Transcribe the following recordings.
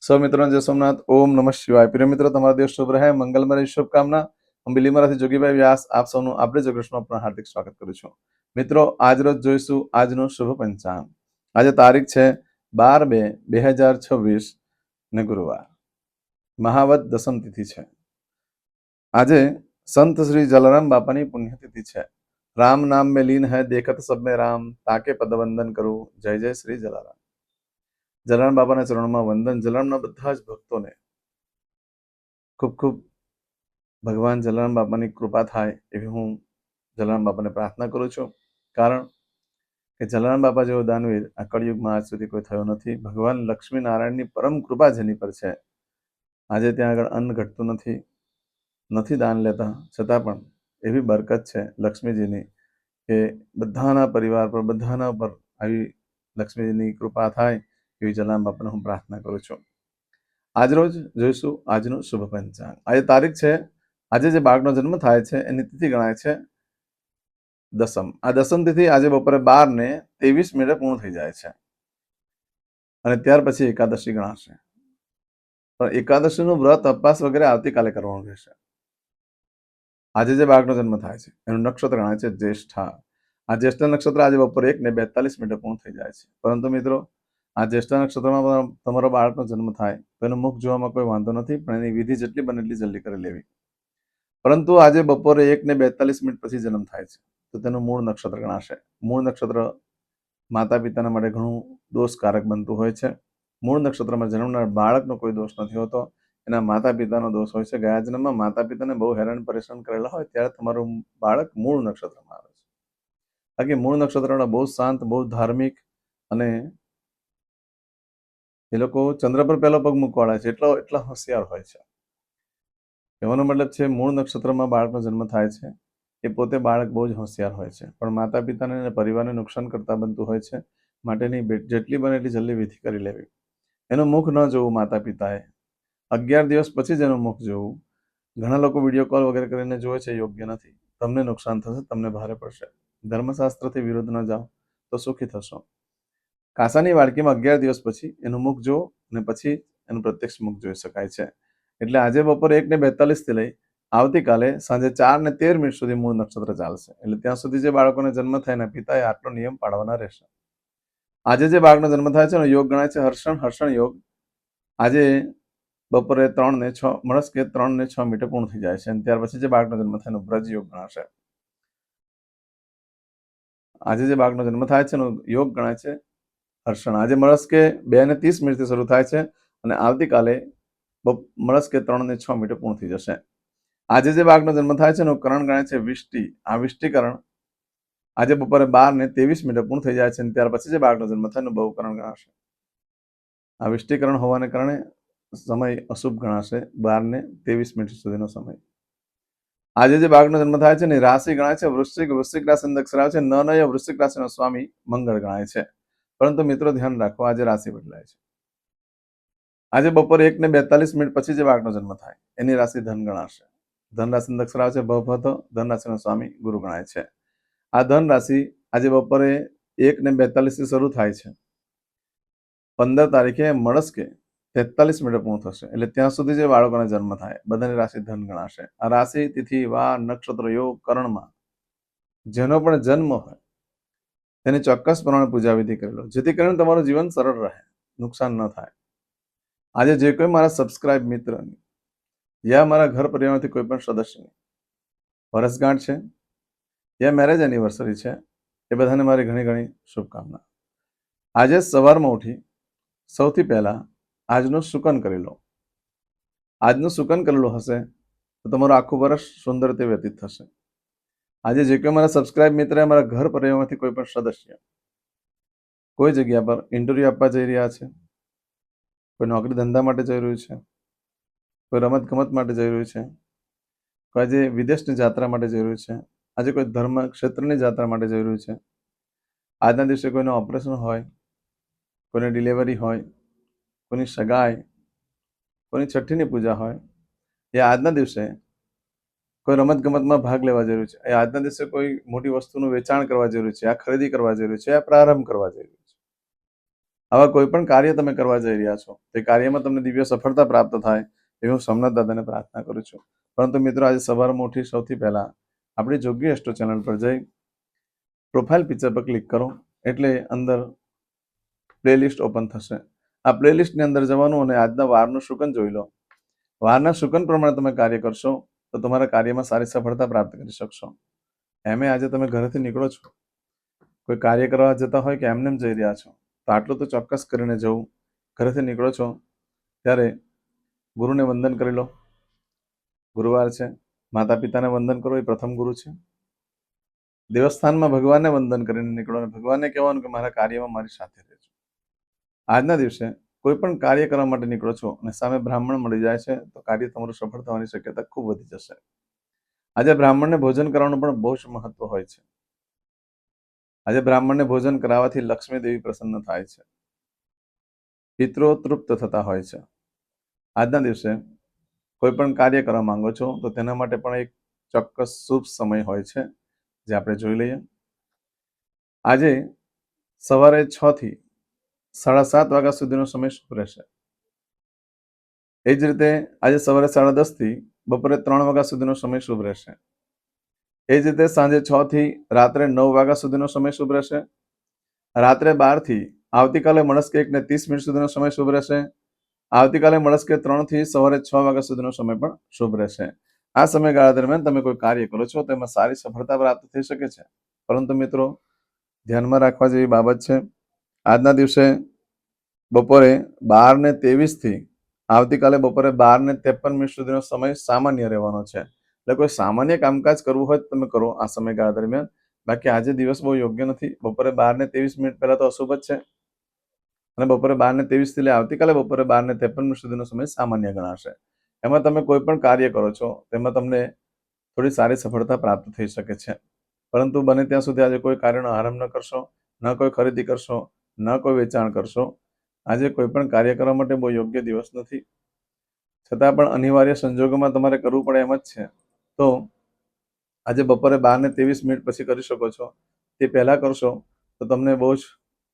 સૌ મિત્રોને જય સોમનાથ. ઓમ નમઃ શિવાય. પ્રિય મિત્રો, તમારો દિવસ શુભ રહે, મંગલમય શુભકામના. હું બિલીમરાથી જોગીભાઈ વ્યાસ આપ સૌનું આપણે જગૃષ્ણમાં પણ હાર્દિક સ્વાગત કરું છું. મિત્રો, આજ રોજ જોઈશું આજનું શુભ પંચાંગ. આજે તારીખ છે 12/2/2026 ને ગુરુવાર, મહાવદ દસમ તિથિ છે. આજે સંત શ્રી જલારામ બાપાની પુણ્યતિથિ છે. રામ નામ में लीन है देखत सब में राम, ताके पदवंदन करूं जय जय श्री जलाराम. જલારામ બાપાના ચરણોમાં વંદન. જલારામના બધા જ ભક્તોને ખૂબ ખૂબ ભગવાન જલારામ બાપાની કૃપા થાય એવી હું જલારામ બાપાને પ્રાર્થના કરું છું. કારણ કે જલારામ બાપા જેવો દાનવીર આ કળિયુગમાં આજ સુધી કોઈ થયો નથી. ભગવાન લક્ષ્મી નારાયણની પરમ કૃપા જેની પર છે. આજે ત્યાં આગળ અન્ન ઘટતું નથી દાન લેતા, છતાં પણ એવી બરકત છે લક્ષ્મીજીની કે બધાના પરિવાર પર, બધાના પર આવી લક્ષ્મીજીની કૃપા થાય એવી જલારામ બાપાને હું પ્રાર્થના કરું છું. આજરોજ જોઈશું આજનું શુભ પંચાંગ. આજે તારીખ છે, આજે જે બાળકનો જન્મ થાય છે એની તિથિ ગણાય છે દસમ. આ દસમ તિથિ આજે બપોરે 12:23 પૂર્ણ થઈ જાય છે અને ત્યાર પછી એકાદશી ગણાશે. પણ એકાદશીનું વ્રત ઉપવાસ વગેરે આવતીકાલે કરવાનું રહેશે. આજે જે બાળકનો જન્મ થાય છે એનું નક્ષત્ર ગણાય છે જ્યેષ્ઠા. આ જ્યેષ્ઠ નક્ષત્ર આજે બપોરે 1:42 પૂર્ણ થઈ જાય છે. પરંતુ મિત્રો, આ જ્યેષ્ઠ નક્ષત્રમાં તમારો બાળકનો જન્મ થાય તો એનું મુખ જોવામાં કોઈ વાંધો નથી, પણ એની વિધિ જેટલી બને એટલી જલ્દી કરી લેવી. પરંતુ આજે બપોરે 1:42 પછી જન્મ થાય છે તો તેનું મૂળ નક્ષત્ર ગણાશે. મૂળ નક્ષત્ર માતા પિતાના માટે ઘણું દોષકારક બનતું હોય છે. મૂળ નક્ષત્રમાં જન્મનાર બાળકનો કોઈ દોષ નથી હોતો, એના માતા પિતાનો દોષ હોય છે. ગયા જન્મમાં માતા પિતાને બહુ હેરાન પરેશાન કરેલા હોય ત્યારે તમારું બાળક મૂળ નક્ષત્રમાં આવે છે. બાકી મૂળ નક્ષત્રના બહુ શાંત, બહુ ધાર્મિક અને એ લોકો ચંદ્ર પર પહેલો પગ મૂકવાળા છે, એટલા હોશિયાર હોય છે. એવાનો મતલબ છે મૂળ નક્ષત્રમાં બાળકનો જન્મ થાય છે એ પોતે બાળક બહુ જ હોશિયાર હોય છે, પણ માતા પિતાને અને પરિવારને નુકસાન કરતા બનતું હોય છે. માટેની જેટલી બને એટલી જલ્દી વિધિ કરી લેવી. એનું મુખ ન જોવું માતા પિતાએ. 11 દિવસ પછી જ એનું મુખ જોવું. ઘણા લોકો વિડીયો કોલ વગેરે કરીને જોવે છે, યોગ્ય નથી. તમને નુકસાન થશે, તમને ભારે પડશે. ધર્મશાસ્ત્રથી વિરુદ્ધ ન જાઓ તો સુખી થશો. કાસાની વાડકીમાં 11 દિવસ પછી એનું મુખ જોવો અને પછી એનું પ્રત્યક્ષ મુખ જોઈ શકાય છે. એટલે આજે બપોરે 1:42 થી લઈ આવતીકાલે સાંજે 4:13 સુધી મૂળ નક્ષત્ર ચાલશે. એટલે ત્યાં સુધી જે બાળકોને જન્મ થાય એના પિતાએ આટલો નિયમ પાળવાના રહેશે. આજે જે બાળકનો જન્મ થાય છે એનો યોગ ગણાય છે હર્ષણ યોગ. આજે બપોરે 3:06 મળસ્કે 3:06 પૂર્ણ થઈ જાય છે અને ત્યાર પછી જે બાળકનો જન્મ થાય એનો વ્રજ યોગ ગણાશે. આજે જે બાળકનો જન્મ થાય છે એનો યોગ ગણાય છે હર્ષણ. આજે મળસ્કે 2:30 થી શરૂ થાય છે અને આવતીકાલે મળસ્કે 3:06 પૂર્ણ થઈ જશે. આજે જે બાળકનો જન્મ થાય છે એનું કરણ ગણાય છે વિષ્ટિ. આ વિષ્ટિકરણ આજે બપોરે 12:23 પૂર્ણ થઈ જાય છે અને ત્યાર પછી જે બાળકનો જન્મ થાય એનું બહુકરણ ગણાશે. આ વિષ્ટિકરણ હોવાને કારણે સમય અશુભ ગણાશે, 12:23 સુધીનો સમય. આજે જે બાળકનો જન્મ થાય છે એની રાશિ ગણાય છે વૃશ્ચિક. વૃશ્ચિક રાશિનો અક્ષર આવે છે નય. વૃશ્ચિક રાશિનો સ્વામી મંગળ ગણાય છે. પરંતુ મિત્રો ધ્યાન રાખો, આજે રાશિ બદલાય છે. આજે બપોરે 1:42 પછી જે બાળકનો જન્મ થાય એની રાશિ ધન ગણાશે. ધન રાશિનો અક્ષર આવે છે ભ. ધન રાશિનો સ્વામી ગુરુ ગણાય છે. આ ધન રાશિ આજે બપોરે 1:42 થી શરૂ થાય છે. 15 તારીખે મળસ્કે 43 પૂર્ણ થશે. એટલે ત્યાં સુધી જે બાળકોના જન્મ થાય બધાની રાશિ ધન ગણાશે. આ રાશિ, તિથિ, વાર, નક્ષત્ર, યોગ, કરણમાં જેનો પણ જન્મ હોય તેની ચોક્કસ પ્રમાણે પૂજા વિધિ કરી લો, જેથી કરીને તમારું જીવન સરળ રહે, નુકસાન ન થાય. આજે જે કોઈ મારા સબસ્ક્રાઇબ મિત્રની યા મારા ઘર પરિવારમાંથી કોઈ પણ સદસ્યની વર્ષગાંઠ છે યા મેરેજ એનિવર્સરી છે, એ બધાને મારી ઘણી ઘણી શુભકામના. આજે સવારમાં ઉઠી સૌથી પહેલા આજનું સુકન કરી લો. આજનું સુકન કરેલું હશે તો તમારું આખું વર્ષ સુંદર રીતે વ્યતીત થશે. આજે જે કોઈ મારા સબસ્ક્રાઇબ મિત્ર, મારા ઘર પરિવારમાંથી કોઈ પણ સદસ્ય કોઈ જગ્યા પર ઇન્ટરવ્યુ આપવા જઈ રહ્યા છે, કોઈ નોકરી ધંધા માટે જઈ રહ્યું છે, કોઈ રમત ગમત માટે જઈ રહ્યું છે, કોઈ આજે વિદેશની યાત્રા માટે જઈ રહ્યું છે, આજે કોઈ ધર્મ ક્ષેત્રની યાત્રા માટે જઈ રહ્યું છે, આજના દિવસે કોઈનું ઓપરેશન હોય, કોઈને ડિલિવરી હોય, કોઈની સગાઈ, કોઈની છઠ્ઠીની પૂજા હોય, એ આજના દિવસે કોઈ રમત ગમતમાં ભાગ લેવા જઈ રહ્યું છે, એ આજના દિવસે કોઈ મોટી વસ્તુનું વેચાણ કરવા જઈ રહ્યું છે, આ ખરીદી કરવા જઈ રહ્યું છે, આ પ્રારંભ કરવા જઈ રહ્યું છે. આવા કોઈ પણ કાર્ય તમે કરવા જઈ રહ્યા છો તે કાર્યમાં તમને દિવ્ય સફળતા પ્રાપ્ત થાય એવી હું સોમનાથ દાદાને પ્રાર્થના કરું છું. પરંતુ મિત્રો, આજે સવારમાં ઉઠી સૌથી પહેલા આપણી જોગી એસ્ટ્રો ચેનલ પર જઈ પ્રોફાઇલ પિક્ચર પર ક્લિક કરો એટલે અંદર પ્લેલિસ્ટ ઓપન થશે. આ પ્લેલિસ્ટની અંદર જવાનું અને આજના વારનું શુકન જોઈ લો. વારના શુકન પ્રમાણે તમે કાર્ય કરશો તો તમારા કાર્યમાં સારી સફળતા પ્રાપ્ત કરી શકશો. એમે આજે તમે ઘરેથી નીકળો છો, કોઈ કાર્ય કરવા જતા હોય કે એમને જઈ રહ્યા છો, તો આટલું તો ચોક્કસ કરીને જવું. ઘરેથી નીકળો છો ત્યારે ગુરુને વંદન કરી લો. ગુરુવાર છે, માતા પિતાને વંદન કરો, એ પ્રથમ ગુરુ છે. દેવસ્થાનમાં ભગવાનને વંદન કરીને નીકળો અને ભગવાનને કહેવાનું કે મારા કાર્યમાં મારી સાથે રહેજો. આજના દિવસે કોઈ પણ કાર્ય કરવા માટે નીકળો છો અને સામે બ્રાહ્મણ મળી જાય છે તો કાર્ય તમારું સફળ થવાની શક્યતા ખૂબ વધી જશે. આજે બ્રાહ્મણને ભોજન કરવાનું પણ બહુ જ મહત્વ હોય છે. આજે બ્રાહ્મણને ભોજન કરાવવાથી લક્ષ્મી દેવી પ્રસન્ન થાય છે, પિતરો તૃપ્ત થતા હોય છે. આજના દિવસે કોઈ પણ કાર્ય કરવા માંગો છો તો તેના માટે પણ એક ચોક્કસ શુભ સમય હોય છે, જે આપણે જોઈ લઈએ. આજે સવારે 6 થી 7:30 વાગ્યા સુધીનો સમય શુભ રહેશે. એ જ રીતે આજે સવારે 10:30 થી બપોરે 3 વાગ્યા સુધીનો સમય શુભ રહેશે. એ જ રીતે સાંજે 6 થી રાત્રે 9 વાગ્યા સુધીનો સમય શુભ રહેશે. રાત્રે 12 થી આવતીકાલે મળસ્કે 1:30 સુધીનો સમય શુભ રહેશે. આવતીકાલે મળસ્કે 3 થી સવારે 6 વાગ્યા સુધીનો સમય પણ શુભ રહેશે. આ સમયગાળા દરમિયાન તમે કોઈ કાર્ય કરો છો તો એમાં સારી સફળતા પ્રાપ્ત થઈ શકે છે. પરંતુ મિત્રો, ધ્યાનમાં રાખવા જેવી બાબત છે, આજના દિવસે બપોરે 12:23 થી આવતીકાલે બપોરે 12:53 સુધીનો સમય સામાન્ય રહેવાનો છે. એટલે કોઈ સામાન્ય કામકાજ કરવું હોય તો તમે કરો આ સમયગાળા દરમિયાન. બાકી આજે દિવસ બહુ યોગ્ય નથી. બપોરે 12:23 પહેલા તો અશુભ જ છે અને બપોરે 12:23 થી આવતીકાલે બપોરે 12:53 સુધીનો સમય સામાન્ય ગણાશે. એમાં તમે કોઈ પણ કાર્ય કરો છો તેમાં તમને થોડી સારી સફળતા પ્રાપ્ત થઈ શકે છે. પરંતુ બને ત્યાં સુધી આજે કોઈ કાર્યનો આરંભ ન કરશો, ન કોઈ ખરીદી કરશો, ન કોઈ વેચાણ કરશો. આજે કોઈ પણ કાર્ય કરવા માટે બહુ યોગ્ય દિવસ નથી. છતાં પણ અનિવાર્ય સંજોગોમાં તમારે કરવું પડે એમ જ છે. તો આજે બપોરે 12:23 પછી કરી શકો છો. તે પહેલા કરશો તો તમને બહુ જ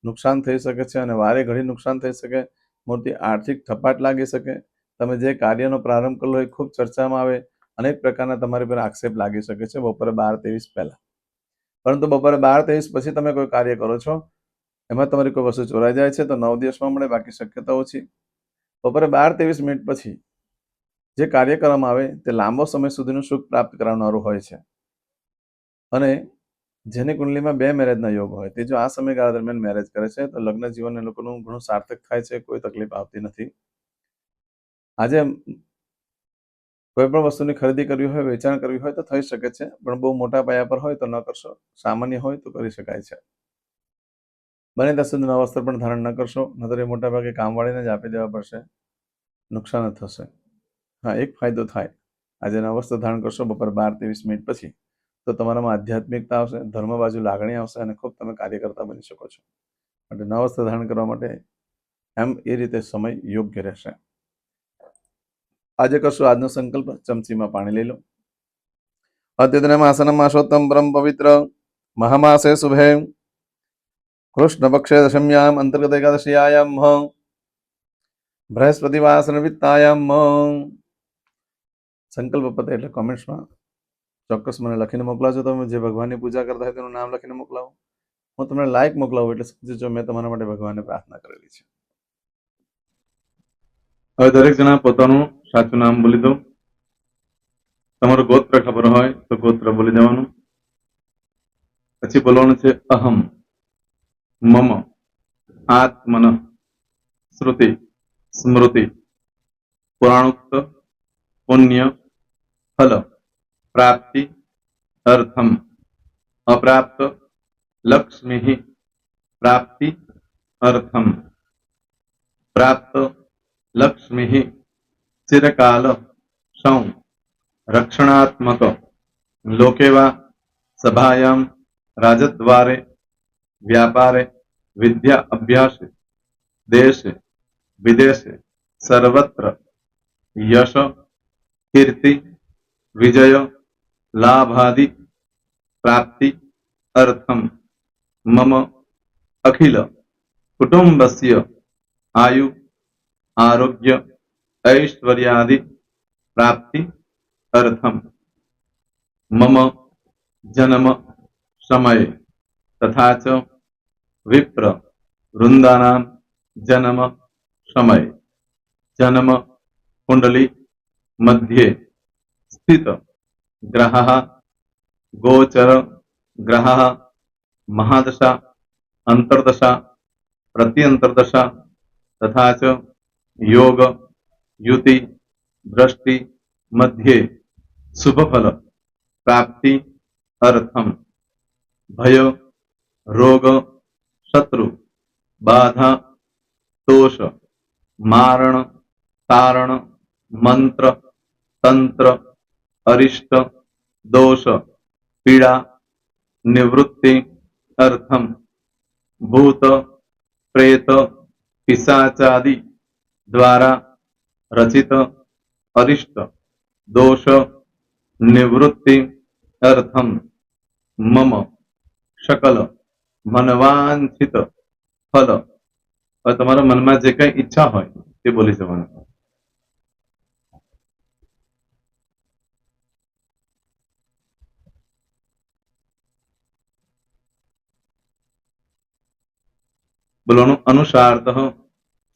નુકસાન થઈ શકે છે અને વારે ઘડી નુકસાન થઈ શકે, મોટી આર્થિક થપાટ લાગી શકે. તમે જે કાર્યનો પ્રારંભ કરેલો એ ખૂબ ચર્ચામાં આવે, અનેક પ્રકારના તમારી પર આક્ષેપ લાગી શકે છે બપોરે 12:23 પહેલા. પરંતુ બપોરે 12:23 પછી તમે કોઈ કાર્ય કરો છો, એમાં તમારી કોઈ વસ્તુ ચોરાઈ જાય છે તો 9 દિવસમાં મળે, બાકી શક્યતા ઓછી. બપોરે 12:23 પછી જે કાર્ય કરવામાં આવે તે લાંબો સમય સુધીનું સુખ પ્રાપ્ત કરાવનારું હોય છે. અને જેની કુંડલીમાં 2 મેરેજના યોગ હોય તે જો આ સમયગાળા દરમિયાન મેરેજ કરે છે તો લગ્ન જીવન એ લોકોનું ઘણું સાર્થક થાય છે, કોઈ તકલીફ આવતી નથી. આજે કોઈ પણ વસ્તુની ખરીદી કરવી હોય, વેચાણ કરવી હોય તો થઈ શકે છે, પણ બહુ મોટા પાયા પર હોય તો ન કરશો. સામાન્ય હોય તો કરી શકાય છે. બને ત્યાં સુધી નવા વસ્ત્ર પણ ધારણ ન કરશો, નતર એ મોટા ભાગે કામવાળીને જ આપી દેવા પડશે, નુકસાન જ થશે. હા, એક ફાયદો થાય, આજે નવા વસ્ત્ર ધારણ કરશો બપોરે 12:23 પછી તો તમારામાં આધ્યાત્મિકતા આવશે, ધર્મ બાજુ લાગણી આવશે અને ખૂબ તમે કાર્ય કરતા બની શકો છો. માટે નવા વસ્ત્ર ધારણ કરવા માટે એમ એ રીતે સમય યોગ્ય રહેશે. આજે કરશું આજનો સંકલ્પ. ચમચીમાં પાણી લઈ લો. અદ્યતનમાસનમ માસોત્તમ પરમ પવિત્ર મહામાસે શુભે કૃષ્ણ પક્ષે દશમ્યામ અંતર્ગત એકાદશીયામ બૃહસ્પતિવાસન વિત્તાયામ. સંકલ્પ પતે એટલે કોમેન્ટ્સમાં ચોક્કસ મને લખીને મોકલાવજો. તમે જે ભગવાનની પૂજા કરતા હોય તેનું નામ લખીને મોકલાવો. હું તમને લાઈક મોકલાવું એટલે સમજો મેં તમારા માટે ભગવાનને પ્રાર્થના કરેલી છે. હવે દરેક જણા પોતાનું સાચું નામ બોલી દો. તમારું ગોત્ર ખબર હોય તો ગોત્ર બોલી દેવાનું. પછી બોલવાનું છે અહમ મમ આત્મન શ્રુતિ સ્મૃતિ પુરાણોક્ત પુણ્ય ફલ પ્રાપ્તિ અર્થમ અપ્રાપ્ત લક્ષ્મી પ્રાપ્તિ અર્થમ પ્રાપ્ત લક્ષ્મી ચિરકાલ સૌ રક્ષણાત્મક લોકેવા સભાયામ રાજદ્વારે વ્યાપારે વિદ્યા અભ્યાસે દેશે વિદેશે સર્વત્ર યશ કીર્તિ વિજય લાભાદિ પ્રાપ્તિ અર્થમ મમ અખિલ कुटुम्बस्य आयु आरोग्य ऐश्वर्यादि प्राप्ति अर्थम मम जन्म समय तथा च विप्र वृंदानां जन्म समय जन्म कुंडली मध्ये स्थित ग्रहः गोचर ग्रहः महादशा अंतर्दशा प्रत्यंतर्दशा तथा च योग युति दृष्टि मध्ये शुभफल प्राप्ति अर्थम भय रोग शत्रु बाधा दोष मारण तारण मंत्र तंत्र अरिष्ट दोष पीड़ा निवृत्ति अर्थम भूत प्रेत पिशाचादि द्वारा रचित अरिष्ट दोष निवृत्ति अर्थम मम सकल मनवांछित फल और તમારા મનમાં જે કઈ ઈચ્છા હોય તે બોલી જવાનું. બોલવાનું અનુસારતઃ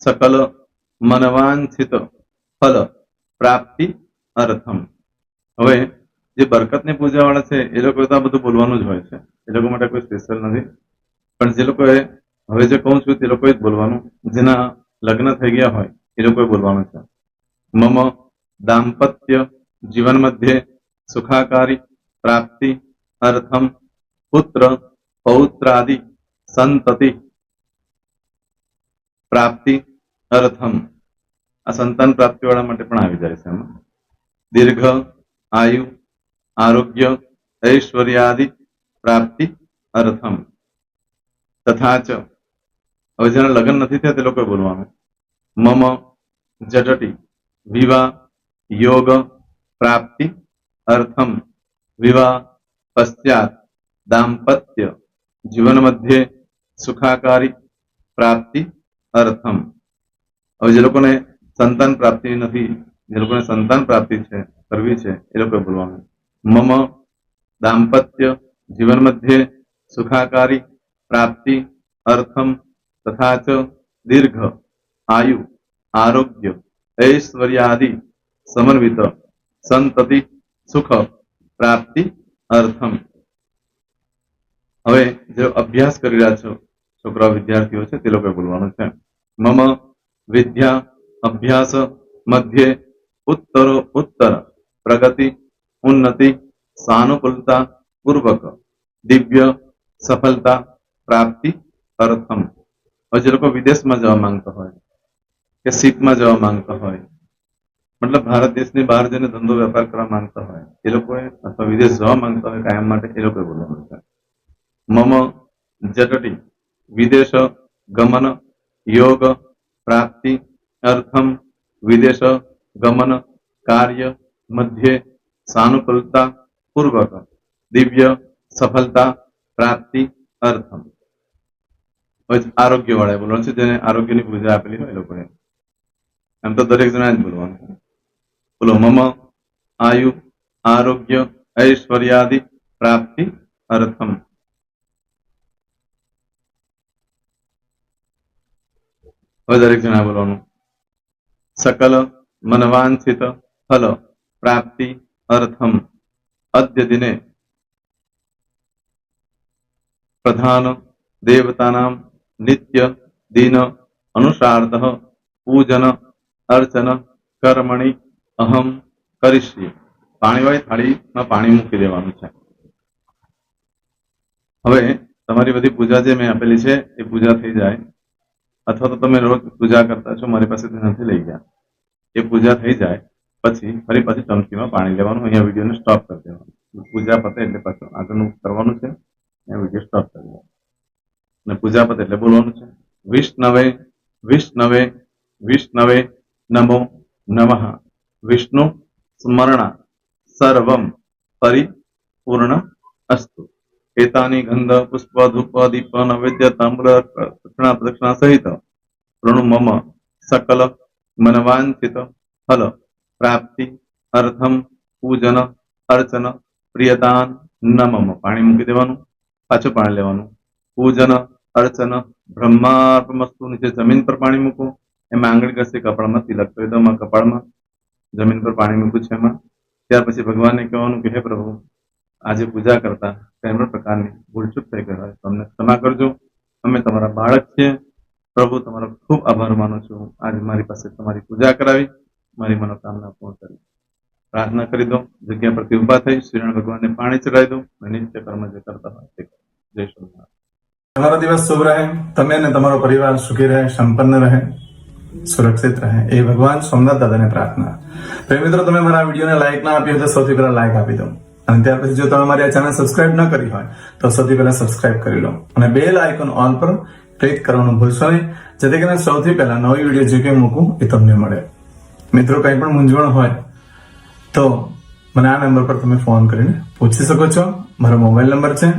सकल मनवांछित फल प्राप्ति अर्थम. હવે જે બરકતની પૂજા વાળા છે એ લોકો તો આ બધું બોલવાનું જ હોય છે, એ લોકો માટે કોઈ સ્પેશિયલ નથી. પણ જે લોકોએ હવે જે કહું છું તે લોકોએ જ બોલવાનું, જેના લગ્ન થઈ ગયા હોય એ લોકોએ બોલવાનું છે. મમ દાંપત્ય જીવન મધ્યે સુખાકારી પ્રાપ્તિ અર્થમ પુત્ર પૌત્રાદિ સંતતિ પ્રાપ્તિ અર્થમ. આ સંતાન પ્રાપ્તિ વાળા માટે પણ આવી જાય છે એમાં. દીર્ઘ આયુ આરોગ્ય ऐश्वर्यादि प्राप्ति अर्थम तथा च. હવે જેના લગ્ન નથી થયા તે લોકોએ બોલવાનું. મમ જટટી વિવાહ योग प्राप्ति अर्थम विवाह पश्चात दाम्पत्य जीवन मध्य सुखाकारी प्राप्ति अर्थम. હવે જે લોકોને સંતાન પ્રાપ્તિ નથી, જે લોકોને સંતાન પ્રાપ્તિ છે કરવી છે એ લોકોએ બોલવાનું. मम दाम्पत्य जीवन मध्य सुखाकारी प्राप्ति अर्थम तथा च दीर्घ आयु आरोग्य ऐश्वर्यादि समन्वित संतति सुख प्राप्ति अर्थम. હવે જે અભ્યાસ કરી રહ્યા છો છોકરા વિદ્યાર્થીઓ છે તે લોકોએ બોલવાનું છે. મમ વિદ્યા અભ્યાસ મધ્યે ઉત્તરો ઉત્તર પ્રગતિ उन्नति सानुकूलता पूर्वक दिव्य सफलता प्राप्ति अर्थम. और जो लोग विदेश में जवा मांगता हो कि सीप में जवा मांगता हो, मतलब भारत देश ने बहार जने धंधो व्यापार करवा मांगता हो ए लोग अथवा विदेश जवा मांगता हो कायम माटे ए लोग बोलवानुं छे. मम जटटी विदेश गमन योग प्राप्ति अर्थम विदेश गमन कार्य मध्य सानुकूलता पूर्वक दिव्य सफलता प्राप्ति अर्थम. आरोग्य वाળા બોલવાનું છે, જેને આરોગ્યની પૂજા આપેલી હોય એ લોકોએ. એમ તો દરેક જણા જ બોલવાનું. બોલો મમ આયુ આરોગ્ય ऐश्वर्यादि प्राप्ति अर्थम. હવે દરેક જણા બોલવાનું. सकल मनवांछित फल प्राप्ति अर्थम अद्य दिने प्रधान देवतानां नित्य दिन अनुसारतः पूजन अर्चन कर्मणि अहम करिष्ये. પાણીવાળી થાળીમાં પાણી મૂકી દેવાનું છે. હવે તમારી બધી પૂજા જે મેં આપેલી છે એ પૂજા થઈ જાય, અથવા તો તમે રોજ પૂજા કરતા છો મારી પાસેથી નથી લઈ ગયા, એ પૂજા થઈ જાય પછી ફરી પાછી ચમચીમાં પાણી લેવાનું. અહીંયા વિડીયોને સ્ટોપ કરી દેવાનું. પૂજા પતે એટલે પાછું આગળનું કરવાનું છે. અહીંયા વિડીયો સ્ટોપ કરી દેવાનો અને પૂજા પતે એટલે બોલવાનું છે વિષ્ણવે વિષ્ણવે વિષ્ણવે નમો નમઃ વિષ્ણુ સ્મરણ સર્વમ પરિપૂર્ણ અસ્તુ. एतानि गंध पुष्प धूप दीप नैवेद्य ताम्र दक्षिणा प्रदक्षिणा सहित ऋणु मम सकल मनवांचित फल प्राप्ति अर्थम पूजन अर्चन प्रियदान न मम पाणी मूकी देवानुं पाछुं पाणी लेवानुं पूजन अर्चन ब्रह्मार्पणमस्तु नीचे जमीन पर पाणी मूको एमां आंगળી ઘસી કપાળમાં તિલક કરી દો કપાળમાં જમીન પર પાણી મૂક્યું છે એમાં ત્યાર પછી ભગવાનને કહેવાનું કે હે પ્રભુ આજે પૂજા કરતા કઈ પણ પ્રકારની ભૂલચૂક થઈ ગઈ હોય તો અમને ક્ષમા કરજો અમે તમારા બાળક છીએ પ્રભુ તમારો ખૂબ આભાર માનું છું આજે મારી પાસે તમારી પૂજા કરાવી મારી મનોકામના પૂર્ણ કરી પ્રાર્થના કરી દો જગ્યા પરથી ઉભા થઈ શ્રીનારાયણ ભગવાનને પાણી ચડાવી દો અને નિત્ય કર્મ જે કરતા હોય તે કરો. જય શ્રી તમારો દિવસ શુભ રહે, તમે અને તમારો પરિવાર સુખી રહે, સંપન્ન રહે, સુરક્ષિત રહે એ ભગવાન સોમનાથ દાદાને પ્રાર્થના. તો મિત્રો, તમે મારા વિડીયોને લાઈક ના આપી હોય તો સૌથી પહેલા લાઈક આપી દો અને ત્યાર પછી જો તમે મારી આ ચેનલ સબસ્ક્રાઇબ ન કરી હોય તો સૌથી પહેલા સબસ્ક્રાઇબ કરી લો અને બેલ આઇકોન ઓલ પર ક્લિક કરવાનું ભૂલશો નહીં, જેથી કરીને સૌથી પહેલા નવી વિડીયો જે કંઈ મૂકું એ તમને મળે. મિત્રો, કંઈ પણ મૂંઝવણ હોય તો મને આ નંબર પર તમે ફોન કરીને પૂછી શકો છો. મારો મોબાઈલ નંબર છે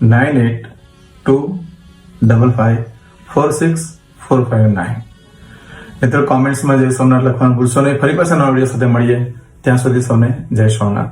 9825546459. મિત્રો, કોમેન્ટ્સમાં જય સોમનાથ લખવાનું ભૂલશો નહીં. ફરી પાછા નવા વિડીયો સાથે મળીએ. ત્યાં સુધી સૌને જય સોમનાથ.